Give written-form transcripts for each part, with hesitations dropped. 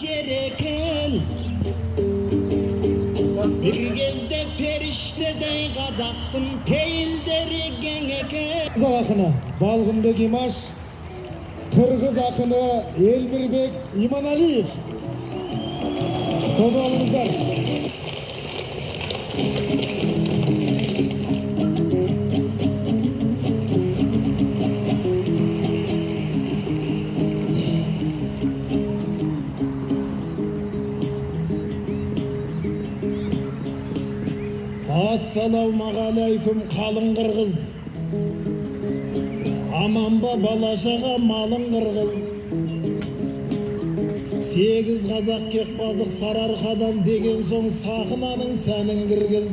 yer eken. Bir gezde periştedey Qazaktın peyilderi gen eken. Қазақ ақыны Балғынбек Имаш, Қырғыз ақыны Елмірбек Иманалиев. Қозғалыңыздар. Ассалаумағалейкум қалың қырғыз. Аман ба балашаға малың қырғыз. 8 қазақ кекпадық Сарыарқадан деген соң сахнаның сәнін кіргіз.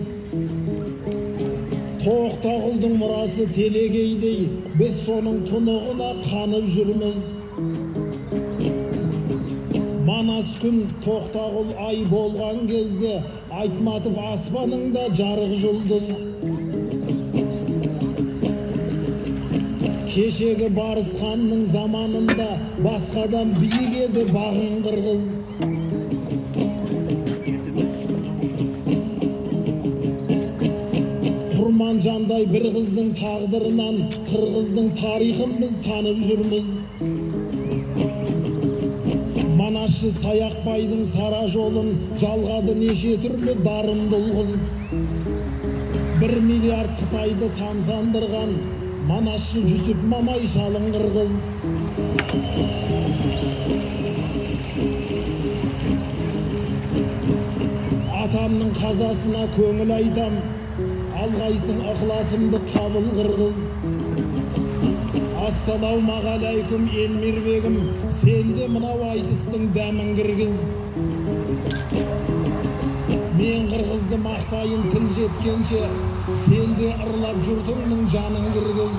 Тоқтағұлдың мұрасы телегейдей, біз соның тұнығына қанып жүрміз. Манас күн Тоқтағұл ай болған кезде, Айтматов аспаныңда жарық жұлдыз. Кешегі Барыс ханның заманында басқадан биік еді бағын қырғыз. Құрман жандай бір қыздың тағдырынан қырғыздың тарихын біз танып жүрміз. Манасшы Саяқбайдың сара жолын жалғады неше түрлі дарынды ұл-қыз. 1 миллиард Қытайды тамсандырған Манасшы Жүсіп Мамай шалың қырғыз. Атамның қазасына көңіл айтам, алғайсың ықыласымды қабыл қырғыз. Ассалаумағалейкум Елмірбегім, сен де мынау айтыстың дәмін кіргіз. Мен қырғызды мақтайын тіл жеткенше, сен де ұрлап жұртыңның жанын кіргіз.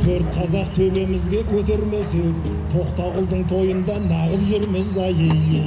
4 қазақ төбемізге көтермесек, Тоқтағұлдың тойында нағып жүрміз. Ай-ей-ей.